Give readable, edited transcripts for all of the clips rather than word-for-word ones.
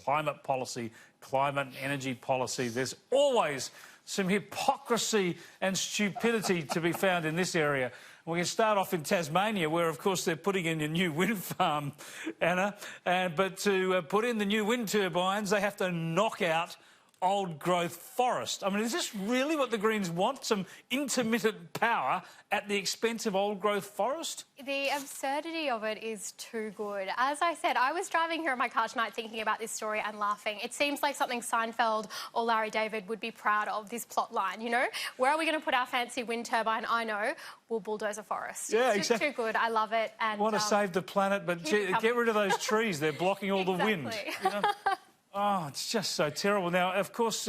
climate policy, climate and energy policy. There's always some hypocrisy and stupidity to be found in this area. We can start off in Tasmania, where, of course, they're putting in a new wind farm, Anna. But to put in the new wind turbines, they have to knock out old-growth forest. I mean, is this really what the Greens want? Some intermittent power at the expense of old-growth forest? The absurdity of it is too good. As I said, I was driving here in my car tonight thinking about this story and laughing. It seems like something Seinfeld or Larry David would be proud of, this plot line, you know? Where are we going to put our fancy wind turbine? I know. We'll bulldoze a forest. Yeah, it's exactly. Too good. I love it. And want to save the planet, but get rid of those trees. They're blocking all the wind. You know? Oh, it's just so terrible. Now, of course,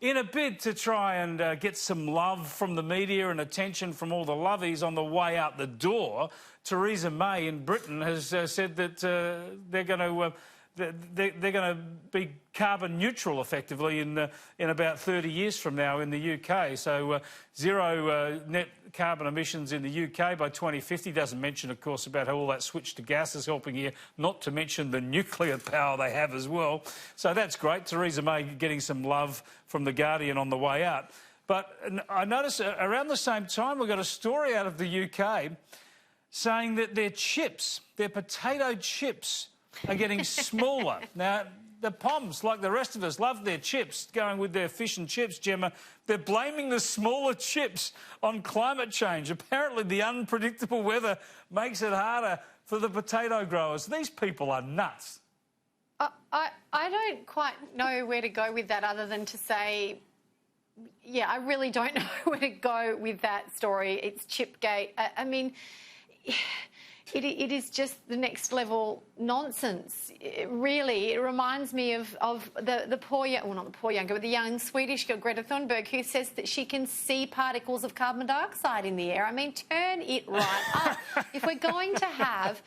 in a bid to try and get some love from the media and attention from all the lovies on the way out the door, Theresa May in Britain has said that they're going to be carbon neutral, effectively, in about 30 years from now in the UK. So zero net carbon emissions in the UK by 2050. Doesn't mention, of course, about how all that switch to gas is helping here, not to mention the nuclear power they have as well. So that's great. Theresa May getting some love from The Guardian on the way out. But I notice around the same time we've got a story out of the UK saying that their chips, their potato chips, are getting smaller. Now, the Poms, like the rest of us, love their chips, going with their fish and chips, Gemma. They're blaming the smaller chips on climate change. Apparently, the unpredictable weather makes it harder for the potato growers. These people are nuts. I don't quite know where to go with that other than to say, yeah, I really don't know where to go with that story. It's Chipgate. I mean, it is just the next level nonsense. It reminds me of the poor, well, not the poor young girl, but the young Swedish girl, Greta Thunberg, who says that she can see particles of carbon dioxide in the air. I mean, turn it right up. If we're going to have...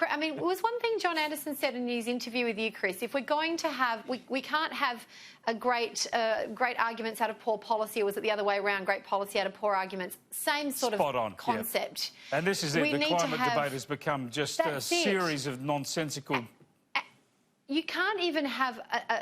I mean, it was one thing John Anderson said in his interview with you, Chris. If we're going to have... We can't have a great arguments out of poor policy, or was it the other way around, great policy out of poor arguments? Same sort of concept. Yeah. And this is it. The climate debate has become just a series of nonsensical... You can't even have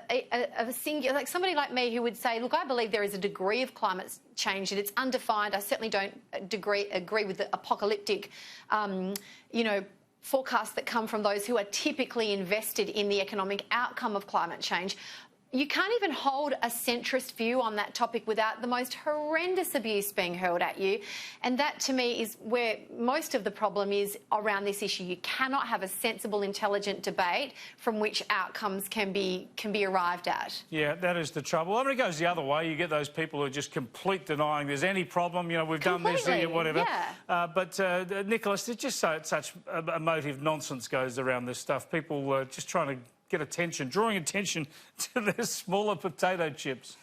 a singular... Like somebody like me who would say, look, I believe there is a degree of climate change and it's undefined. I certainly don't agree with the apocalyptic, you know, forecasts that come from those who are typically invested in the economic outcome of climate change. You can't even hold a centrist view on that topic without the most horrendous abuse being hurled at you. And that, to me, is where most of the problem is around this issue. You cannot have a sensible, intelligent debate from which outcomes can be arrived at. Yeah, that is the trouble. I mean, it goes the other way. You get those people who are just complete denying there's any problem. You know, we've done this here, whatever. Yeah. But, Nicholas, it's just such emotive nonsense goes around this stuff. People just trying to get attention, drawing attention to their smaller potato chips.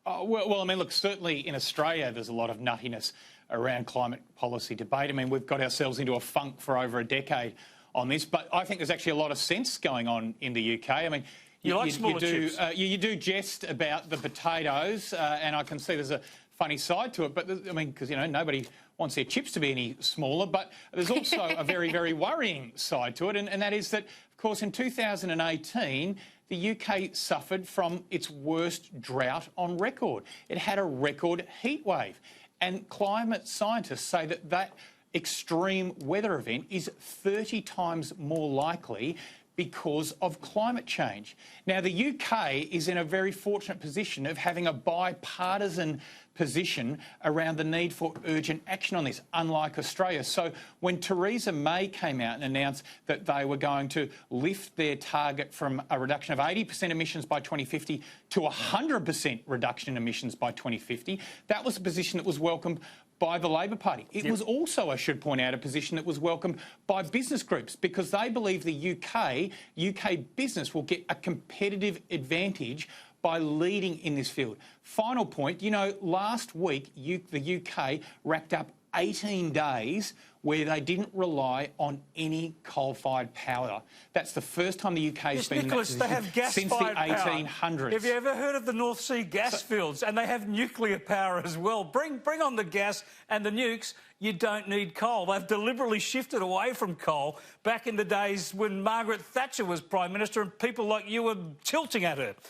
Well, I mean, look, certainly in Australia there's a lot of nuttiness around climate policy debate. I mean, we've got ourselves into a funk for over a decade on this, but I think there's actually a lot of sense going on in the UK. I mean, you do jest about the potatoes, and I can see there's a funny side to it, but I mean, because, you know, nobody wants their chips to be any smaller, but there's also a very, very worrying side to it, and that is that, of course, in 2018, the UK suffered from its worst drought on record. It had a record heat wave, and climate scientists say that that extreme weather event is 30 times more likely because of climate change. Now, the UK is in a very fortunate position of having a bipartisan position around the need for urgent action on this, unlike Australia. So when Theresa May came out and announced that they were going to lift their target from a reduction of 80% emissions by 2050 to 100% reduction in emissions by 2050, that was a position that was welcomed by the Labor Party. It was also, I should point out, a position that was welcomed by business groups because they believe the UK business will get a competitive advantage by leading in this field. Final point, you know, last week the UK racked up 18 days where they didn't rely on any coal-fired power. That's the first time the UK's been in that Nicholas, they have position since the gas-fired 1800s. power. Have you ever heard of the North Sea gas fields? And they have nuclear power as well. Bring on the gas and the nukes. You don't need coal. They've deliberately shifted away from coal back in the days when Margaret Thatcher was Prime Minister and people like you were tilting at her.